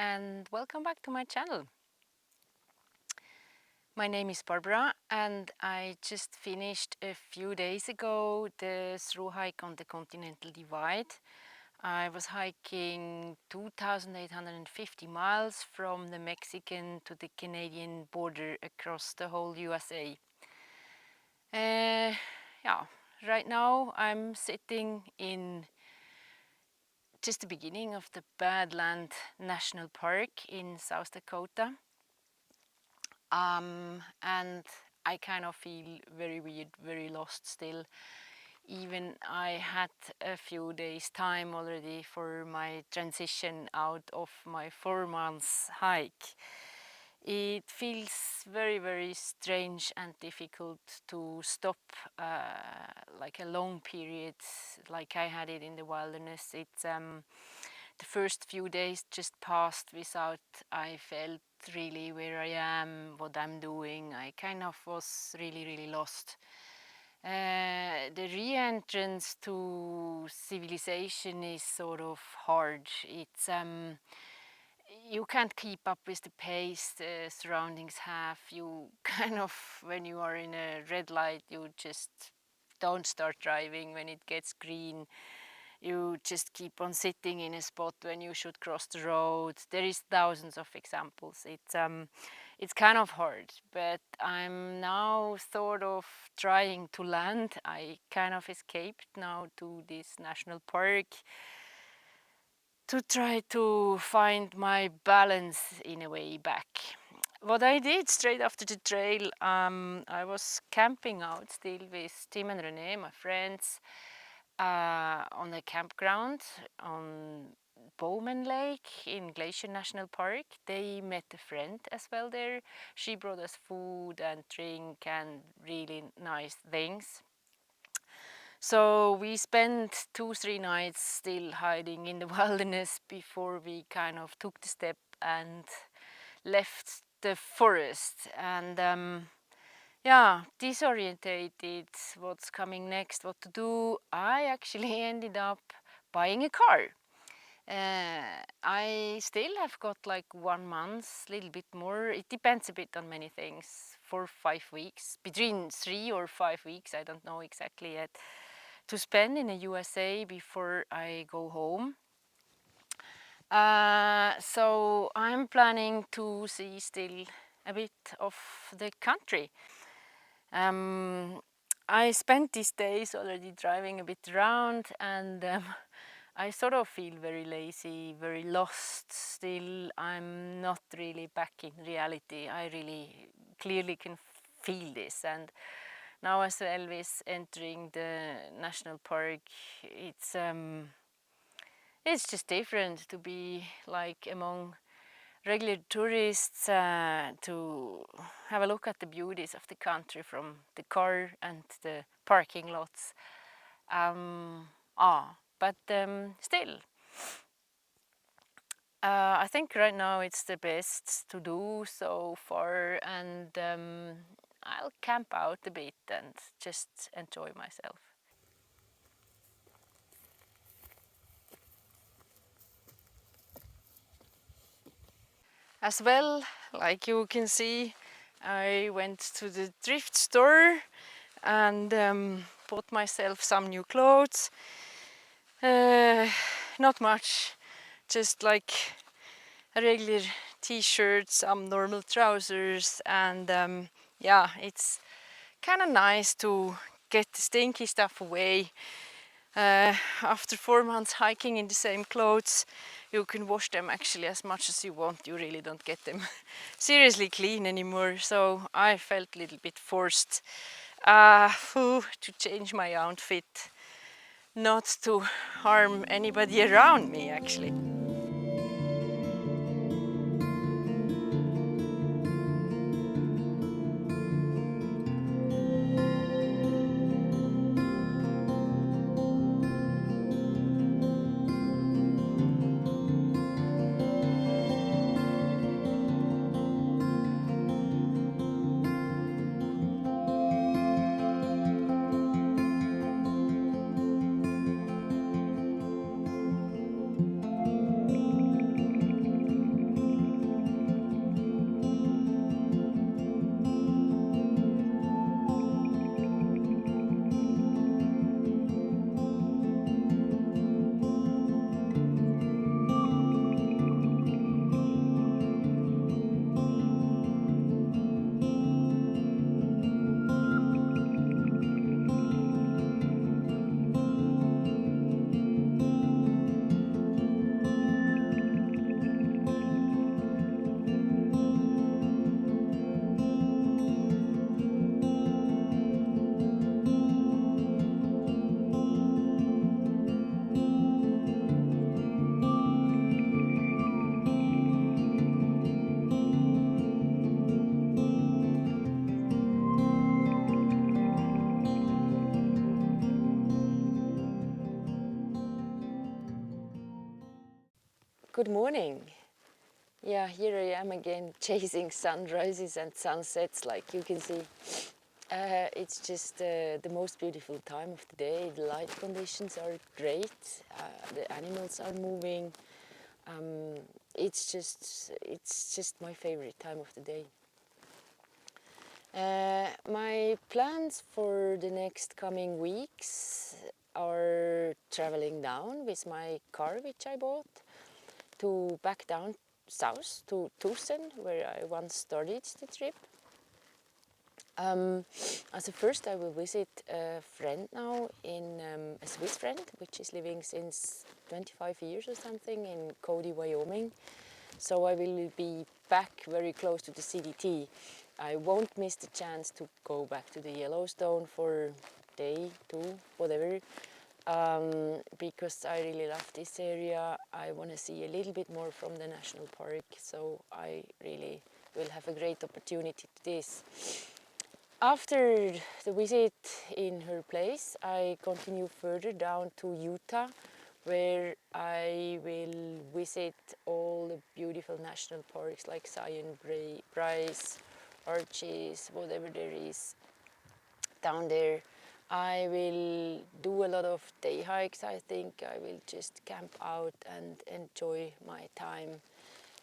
and welcome back to my channel. My name is Barbara and I just finished a few days ago the through hike on the Continental Divide. I was hiking 2,850 miles from the Mexican to the Canadian border across the whole USA. Yeah, right now I'm sitting in just the beginning of the Badlands National Park in South Dakota. And I kind of feel very weird, very lost still. Even I had a few days time already for my transition out of my 4 months hike. It feels very, very strange and difficult to stop like a long period like I had it in the wilderness. It's the first few days just passed without I felt really where I am, what I'm doing. I kind of was really, really lost. The re-entrance to civilization is sort of hard. It's you can't keep up with the pace the surroundings have. You kind of, when you are in a red light, you just don't start driving. When it gets green, you just keep on sitting in a spot when you should cross the road. There is thousands of examples. It's kind of hard, but I'm now sort of trying to land. I kind of escaped now to this national park to try to find my balance in a way back. What I did straight after the trail, I was camping out still with Tim and Renee, my friends, on a campground on Bowman Lake in Glacier National Park. They met a friend as well there. She brought us food and drink and really nice things. So we spent 2-3 nights still hiding in the wilderness before we kind of took the step and left the forest. And yeah, disorientated, what's coming next, what to do. I actually ended up buying a car. I still have got like 1 month, a little bit more. It depends a bit on many things. 4 or 5 weeks, between 3 or 5 weeks, I don't know exactly yet, to spend in the USA before I go home. So I'm planning to see still a bit of the country. I spent these days already driving a bit around, and I sort of feel very lazy, very lost still. I'm not really back in reality. I really clearly can feel this, and now as well with entering the national park, it's just different to be like among regular tourists, to have a look at the beauties of the country from the car and the parking lots. But still, I think right now it's the best to do so far, and I'll camp out a bit and just enjoy myself. As well, like you can see, I went to the thrift store and bought myself some new clothes. Not much, just like a regular t-shirt, some normal trousers, and yeah, it's kind of nice to get the stinky stuff away. After 4 months hiking in the same clothes, you can wash them actually as much as you want. You really don't get them seriously clean anymore. So I felt a little bit forced to change my outfit, not to harm anybody around me actually. Good morning. Yeah, here I am again chasing sunrises and sunsets, like you can see. It's just the most beautiful time of the day. The light conditions are great. The animals are moving. It's just my favorite time of the day. My plans for the next coming weeks are traveling down with my car, which I bought, to back down south to Tucson, where I once started the trip. As a first, I will visit a friend now a Swiss friend, which is living since 25 years or something in Cody, Wyoming. So I will be back very close to the CDT. I won't miss the chance to go back to the Yellowstone for day, two, whatever. Because I really love this area. I want to see a little bit more from the national park, so I really will have a great opportunity to this. After the visit in her place, I continue further down to Utah, where I will visit all the beautiful national parks like Zion, Bryce, Arches, whatever there is down there. I will do a lot of day hikes. I think I will just camp out and enjoy my time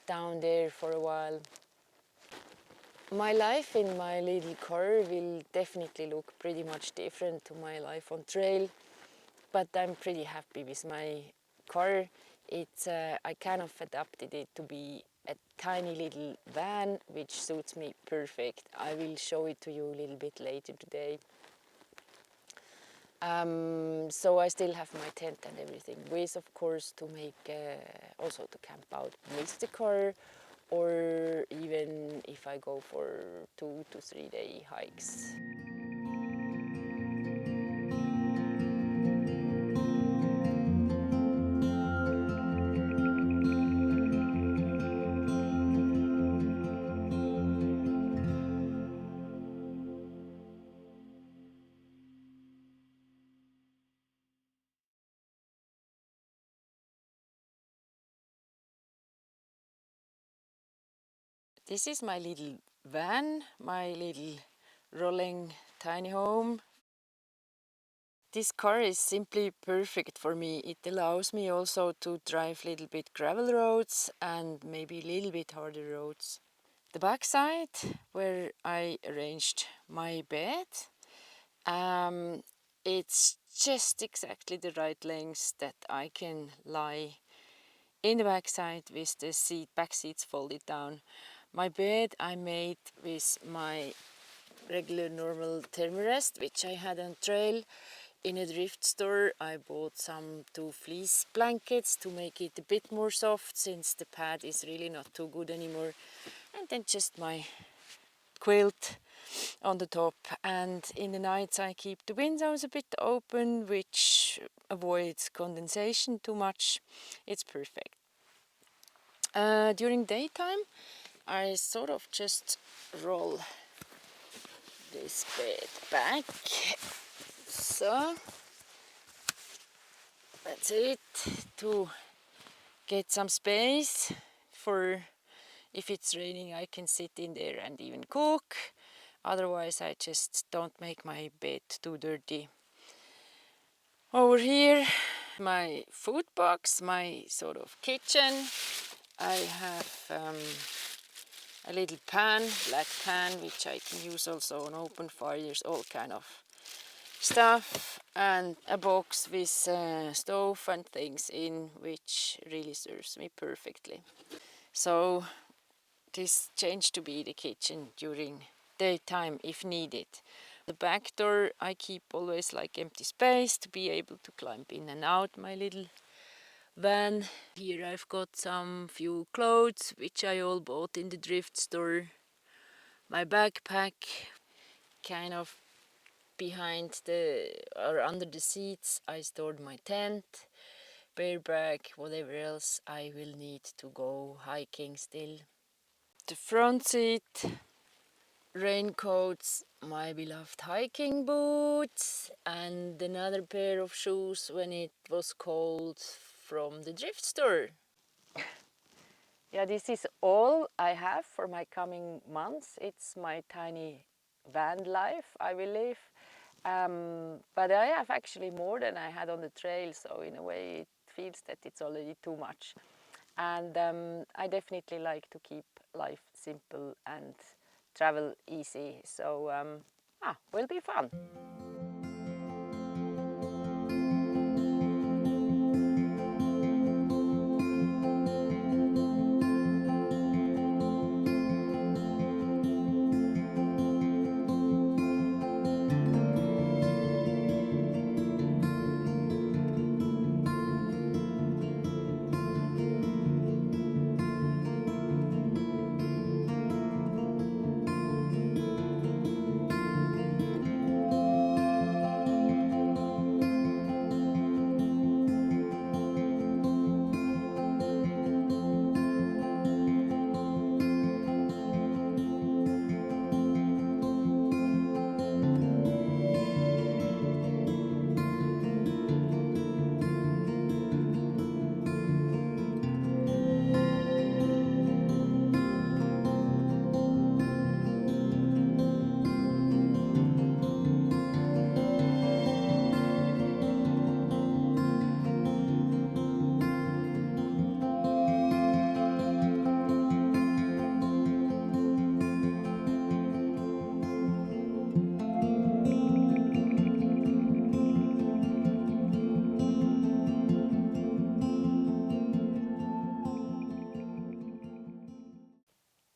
down there for a while. My life in my little car will definitely look pretty much different to my life on trail, but I'm pretty happy with my car. I kind of adapted it to be a tiny little van, which suits me perfect. I will show it to you a little bit later today. So I still have my tent and everything with, of course, to make also to camp out with the car, or even if I go for 2 to 3 day hikes. This is my little van, my little rolling tiny home. This car is simply perfect for me. It allows me also to drive a little bit gravel roads and maybe a little bit harder roads. The backside, where I arranged my bed, it's just exactly the right length that I can lie in the backside with the back seats folded down. My bed I made with my regular normal thermarest, which I had on trail. In a thrift store I bought some 2 fleece blankets to make it a bit more soft, since the pad is really not too good anymore. And then just my quilt on the top, and in the nights I keep the windows a bit open, which avoids condensation too much. It's perfect. During daytime I sort of just roll this bed back, so that's it, to get some space for if it's raining I can sit in there and even cook. Otherwise I just don't make my bed too dirty. Over here my food box, my sort of kitchen. I have a little pan, black pan, which I can use also on open fires, all kind of stuff, and a box with stove and things in, which really serves me perfectly. So this changed to be the kitchen during daytime if needed. The back door I keep always like empty space to be able to climb in and out my little van. Here I've got some few clothes which I all bought in the thrift store. My backpack, kind of behind or under the seats I stored my tent, bear bag, whatever else I will need to go hiking still. The front seat, raincoats, my beloved hiking boots, and another pair of shoes when it was cold from the thrift store. Yeah, this is all I have for my coming months. It's my tiny van life I will live. But I have actually more than I had on the trail, so in a way it feels that it's already too much. And I definitely like to keep life simple and travel easy. So will be fun.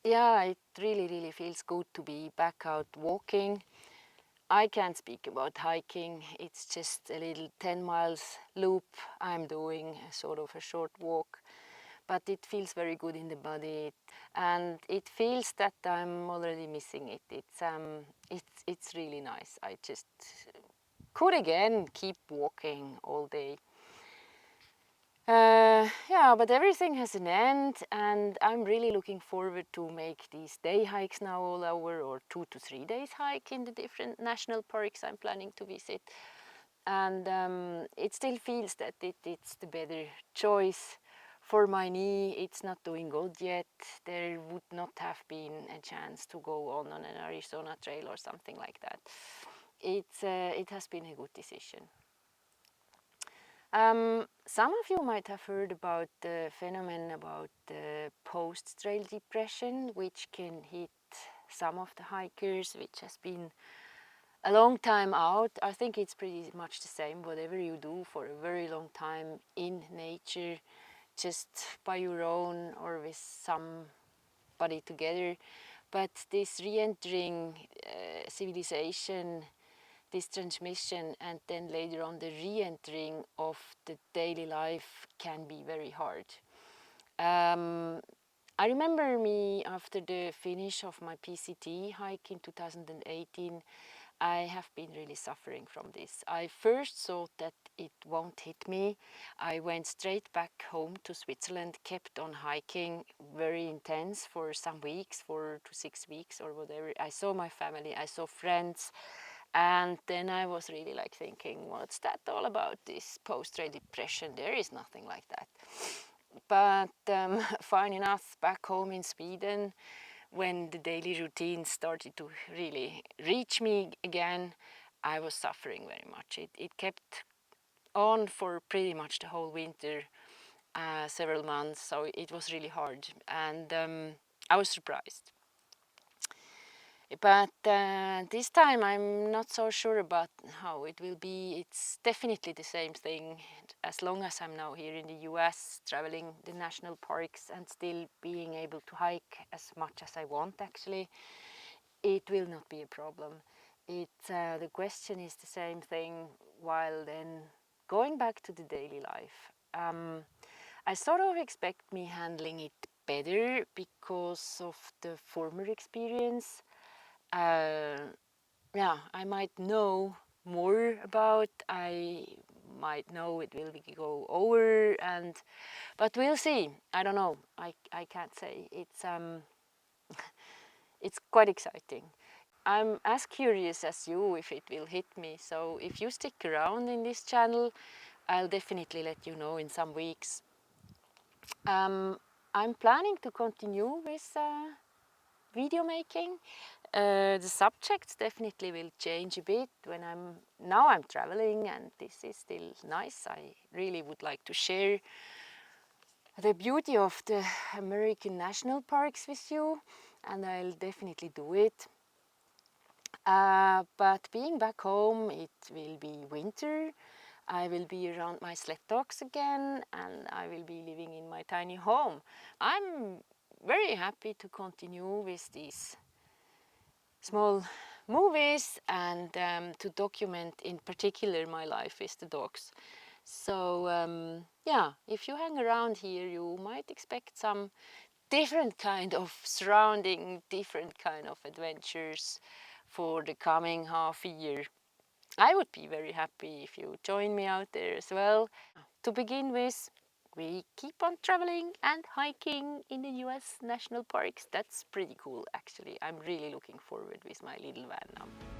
Yeah, it really feels good to be back out walking. I can't speak about hiking. It's just a little 10 miles loop I'm doing, sort of a short walk. But it feels very good in the body, and it feels that I'm already missing it. It's really nice. I just could again keep walking all day. Yeah, but everything has an end, and I'm really looking forward to make these day hikes now all over, or 2 to 3 days hike in the different national parks I'm planning to visit. And it still feels that it's the better choice for my knee. It's not doing good yet. There would not have been a chance to go on an Arizona trail or something like that. It has been a good decision. Some of you might have heard about the phenomenon about the post-trail depression, which can hit some of the hikers, which has been a long time out. I think it's pretty much the same, whatever you do for a very long time in nature, just by your own or with somebody together. But this re-entering civilization, this transmission, and then later on the re-entering of the daily life can be very hard. I remember me after the finish of my PCT hike in 2018, I have been really suffering from this. I first thought that it won't hit me. I went straight back home to Switzerland, kept on hiking very intense for some weeks, 4 to 6 weeks or whatever. I saw my family, I saw friends, and then I was really like thinking, what's that all about, this post-trail depression? There is nothing like that. But fine enough, back home in Sweden, when the daily routine started to really reach me again, I was suffering very much. It kept on for pretty much the whole winter, several months, so it was really hard, and I was surprised. But this time I'm not so sure about how it will be. It's definitely the same thing as long as I'm now here in the US, traveling the national parks and still being able to hike as much as I want actually. It will not be a problem. The question is the same thing while then going back to the daily life. I sort of expect me handling it better because of the former experience. Yeah, I might know more about. I might know it will go over, but we'll see. I don't know. I can't say. It's quite exciting. I'm as curious as you if it will hit me. So if you stick around in this channel, I'll definitely let you know in some weeks. I'm planning to continue with video making. The subjects definitely will change a bit when I'm traveling, and this is still nice. I really would like to share the beauty of the American national parks with you, and I'll definitely do it. But being back home, it will be winter. I will be around my sled dogs again, and I will be living in my tiny home. I'm very happy to continue with these small movies and to document in particular my life with the dogs. So yeah, if you hang around here, you might expect some different kind of surrounding, different kind of adventures for the coming half year. I would be very happy if you join me out there as well. To begin with, we keep on traveling and hiking in the US national parks. That's pretty cool actually. I'm really looking forward with my little van now.